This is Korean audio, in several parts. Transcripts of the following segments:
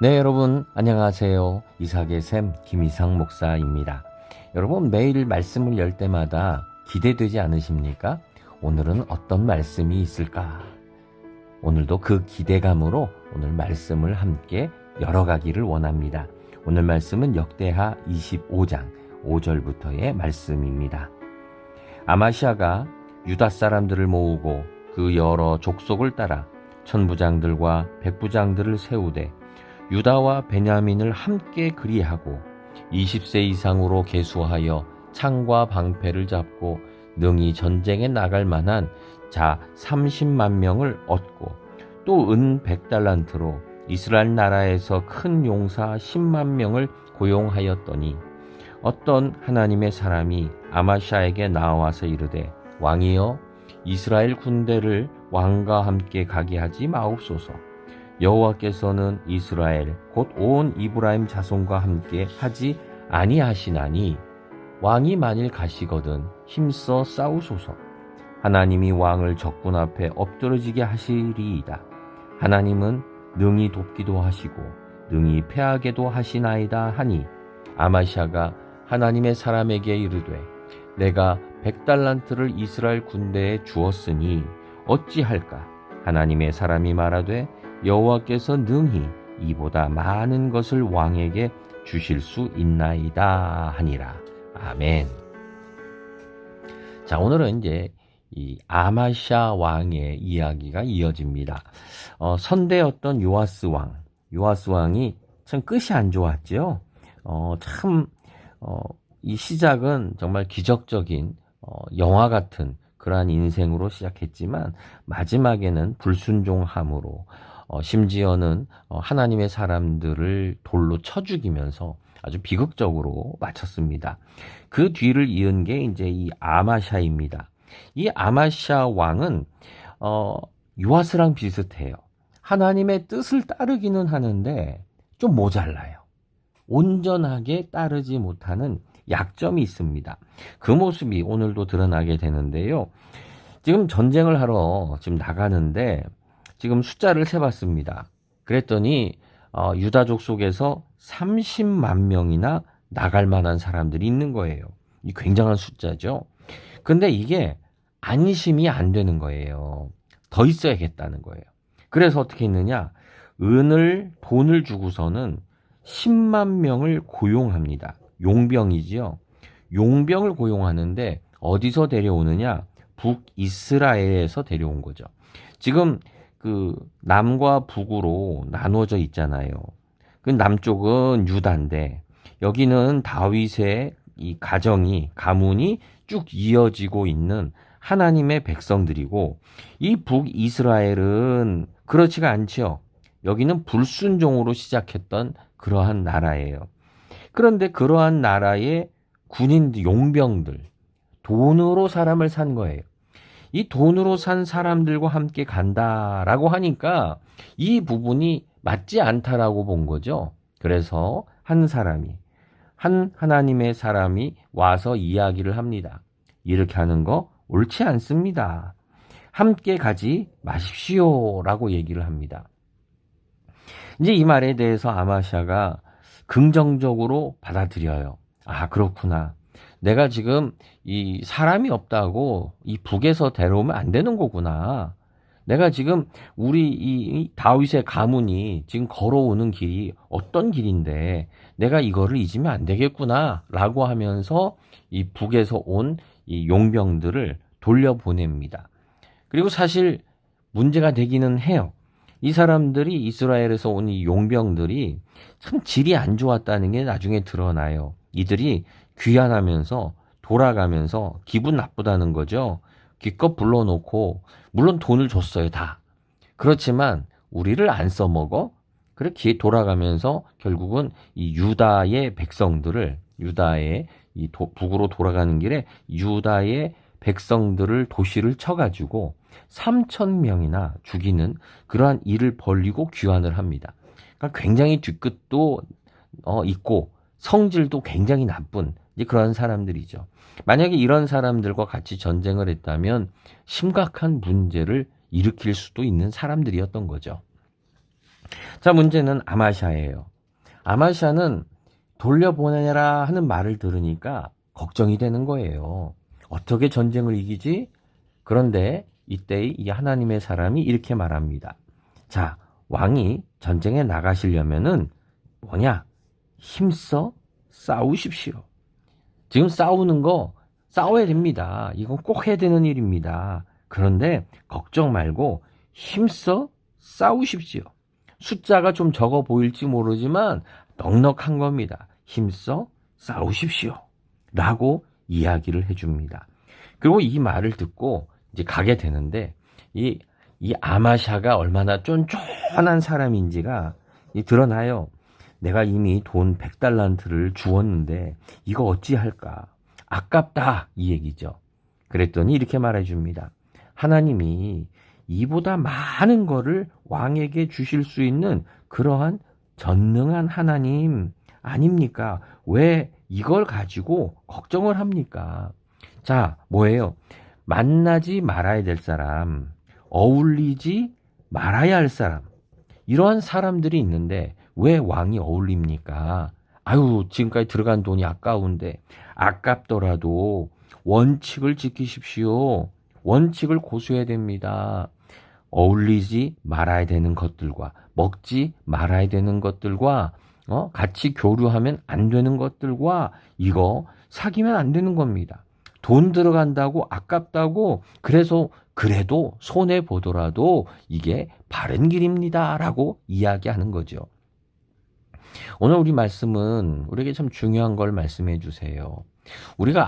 네, 여러분 안녕하세요. 이삭의 샘 김이상 목사입니다. 여러분 매일 말씀을 열 때마다 기대되지 않으십니까? 오늘은 어떤 말씀이 있을까? 오늘도 그 기대감으로 오늘 말씀을 함께 열어가기를 원합니다. 오늘 말씀은 역대하 25장 5절부터의 말씀입니다. 아마시아가 유다 사람들을 모으고 그 여러 족속을 따라 천부장들과 백부장들을 세우되 유다와 베냐민을 함께 그리하고 20세 이상으로 계수하여 창과 방패를 잡고 능히 전쟁에 나갈 만한 자 30만 명을 얻고 또 은 100달란트로 이스라엘 나라에서 큰 용사 10만 명을 고용하였더니 어떤 하나님의 사람이 아마샤에게 나와서 이르되 왕이여 이스라엘 군대를 왕과 함께 가게 하지 마옵소서. 여호와께서는 이스라엘 곧 온 이브라임 자손과 함께 하지 아니하시나니 왕이 만일 가시거든 힘써 싸우소서. 하나님이 왕을 적군 앞에 엎드러지게 하시리이다. 하나님은 능히 돕기도 하시고 능히 패하게도 하시나이다 하니 아마샤가 하나님의 사람에게 이르되 내가 100달란트를 이스라엘 군대에 주었으니 어찌할까? 하나님의 사람이 말하되 여호와께서 능히 이보다 많은 것을 왕에게 주실 수 있나이다 하니라. 아멘. 자, 오늘은 이제 이 아마샤 왕의 이야기가 이어집니다. 선대였던 요아스 왕이 참 끝이 안 좋았죠. 이 시작은 정말 기적적인 영화 같은 그러한 인생으로 시작했지만 마지막에는 불순종함으로 심지어는 하나님의 사람들을 돌로 쳐 죽이면서 아주 비극적으로 마쳤습니다. 그 뒤를 이은 게 이제 이 아마샤입니다. 이 아마샤 왕은 요아스랑 비슷해요. 하나님의 뜻을 따르기는 하는데 좀 모자라요. 온전하게 따르지 못하는 약점이 있습니다. 그 모습이 오늘도 드러나게 되는데요. 지금 전쟁을 하러 지금 나가는데 지금 숫자를 세봤습니다. 그랬더니 유다족 속에서 30만 명이나 나갈 만한 사람들이 있는 거예요. 이 굉장한 숫자죠. 근데 이게 안심이 안 되는 거예요. 더 있어야겠다는 거예요. 그래서 어떻게 했느냐? 돈을 주고서는 10만 명을 고용합니다. 용병이지요. 용병을 고용하는데 어디서 데려오느냐? 북이스라엘에서 데려온 거죠. 지금 그 남과 북으로 나누어져 있잖아요. 그 남쪽은 유다인데 여기는 다윗의 이 가문이 쭉 이어지고 있는 하나님의 백성들이고 이 북이스라엘은 그렇지가 않죠. 여기는 불순종으로 시작했던 그러한 나라예요. 그런데 그러한 나라의 군인들, 용병들, 돈으로 사람을 산 거예요. 이 돈으로 산 사람들과 함께 간다라고 하니까 이 부분이 맞지 않다라고 본 거죠. 그래서 하나님의 사람이 와서 이야기를 합니다. 이렇게 하는 거 옳지 않습니다. 함께 가지 마십시오라고 얘기를 합니다. 이제 이 말에 대해서 아마샤가 긍정적으로 받아들여요. 아, 그렇구나. 내가 지금 이 사람이 없다고 이 북에서 데려오면 안 되는 거구나. 내가 지금 우리 이 다윗의 가문이 지금 걸어오는 길이 어떤 길인데 내가 이거를 잊으면 안 되겠구나 라고 하면서 이 북에서 온 이 용병들을 돌려보냅니다. 그리고 사실 문제가 되기는 해요. 이 사람들이 이스라엘에서 온 이 용병들이 참 질이 안 좋았다는 게 나중에 드러나요. 이들이 귀환하면서 돌아가면서 기분 나쁘다는 거죠. 기껏 불러놓고 물론 돈을 줬어요 다. 그렇지만 우리를 안 써먹어. 그렇게 돌아가면서 결국은 이 유다의 백성들을 북으로 돌아가는 길에 유다의 백성들을 도시를 쳐가지고 3,000명이나 죽이는 그러한 일을 벌이고 귀환을 합니다. 그러니까 굉장히 뒤끝도 있고 성질도 굉장히 나쁜 이제 그런 사람들이죠. 만약에 이런 사람들과 같이 전쟁을 했다면 심각한 문제를 일으킬 수도 있는 사람들이었던 거죠. 자, 문제는 아마샤예요. 아마샤는 돌려보내라 하는 말을 들으니까 걱정이 되는 거예요. 어떻게 전쟁을 이기지? 그런데 이때 이 하나님의 사람이 이렇게 말합니다. 자, 왕이 전쟁에 나가시려면은 뭐냐? 힘써 싸우십시오. 지금 싸우는 거 싸워야 됩니다. 이건 꼭 해야 되는 일입니다. 그런데 걱정 말고 힘써 싸우십시오. 숫자가 좀 적어 보일지 모르지만 넉넉한 겁니다. 힘써 싸우십시오. 라고 이야기를 해줍니다. 그리고 이 말을 듣고 이제 가게 되는데 이 아마샤가 얼마나 쫀쫀한 사람인지가 드러나요. 내가 이미 돈 100달란트를 주었는데 이거 어찌할까? 아깝다 이 얘기죠. 그랬더니 이렇게 말해줍니다. 하나님이 이보다 많은 거를 왕에게 주실 수 있는 그러한 전능한 하나님 아닙니까? 왜 이걸 가지고 걱정을 합니까? 자, 뭐예요? 만나지 말아야 될 사람, 어울리지 말아야 할 사람, 이러한 사람들이 있는데 왜 왕이 어울립니까? 아유, 지금까지 들어간 돈이 아까운데 아깝더라도 원칙을 지키십시오. 원칙을 고수해야 됩니다. 어울리지 말아야 되는 것들과 먹지 말아야 되는 것들과 같이 교류하면 안 되는 것들과 이거 사귀면 안 되는 겁니다. 돈 들어간다고 아깝다고 그래서 그래도 손해 보더라도 이게 바른 길입니다 라고 이야기하는 거죠. 오늘 우리 말씀은 우리에게 참 중요한 걸 말씀해 주세요. 우리가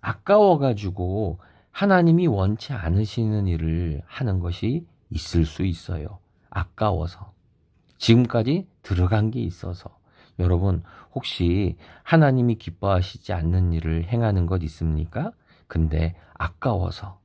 아까워가지고 하나님이 원치 않으시는 일을 하는 것이 있을 수 있어요. 아까워서. 지금까지 들어간 게 있어서. 여러분, 혹시 하나님이 기뻐하시지 않는 일을 행하는 것 있습니까? 근데 아까워서.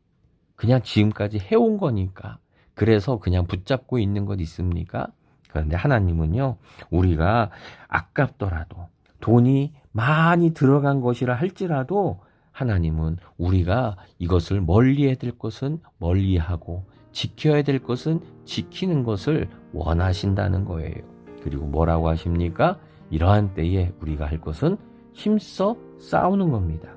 그냥 지금까지 해온 거니까. 그래서 그냥 붙잡고 있는 것 있습니까? 그런데 하나님은요, 우리가 아깝더라도 돈이 많이 들어간 것이라 할지라도 하나님은 우리가 이것을 멀리해야 될 것은 멀리하고 지켜야 될 것은 지키는 것을 원하신다는 거예요. 그리고 뭐라고 하십니까? 이러한 때에 우리가 할 것은 힘써 싸우는 겁니다.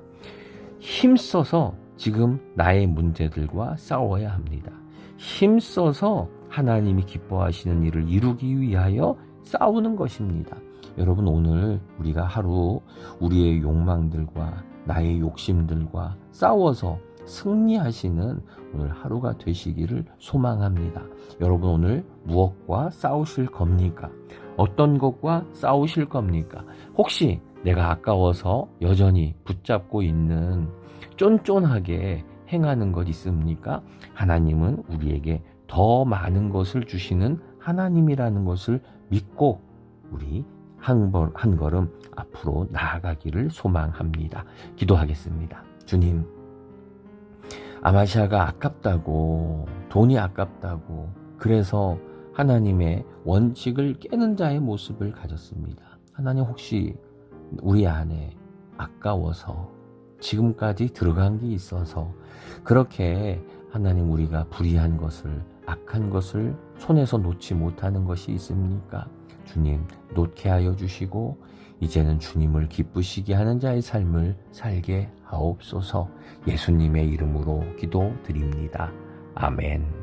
힘써서 지금 나의 문제들과 싸워야 합니다. 힘써서 하나님이 기뻐하시는 일을 이루기 위하여 싸우는 것입니다. 여러분, 오늘 우리가 하루 우리의 욕망들과 나의 욕심들과 싸워서 승리하시는 오늘 하루가 되시기를 소망합니다. 여러분, 오늘 무엇과 싸우실 겁니까? 어떤 것과 싸우실 겁니까? 혹시 내가 아까워서 여전히 붙잡고 있는 쫀쫀하게 행하는 것 있습니까? 하나님은 우리에게 더 많은 것을 주시는 하나님이라는 것을 믿고 우리 한 걸음 앞으로 나아가기를 소망합니다. 기도하겠습니다. 주님, 아마시아가 아깝다고, 돈이 아깝다고, 그래서 하나님의 원칙을 깨는 자의 모습을 가졌습니다. 하나님, 혹시 우리 안에 아까워서 지금까지 들어간 게 있어서 그렇게 하나님 우리가 불의한 것을, 악한 것을 손에서 놓지 못하는 것이 있습니까? 주님, 놓게 하여 주시고 이제는 주님을 기쁘시게 하는 자의 삶을 살게 하옵소서. 예수님의 이름으로 기도드립니다. 아멘.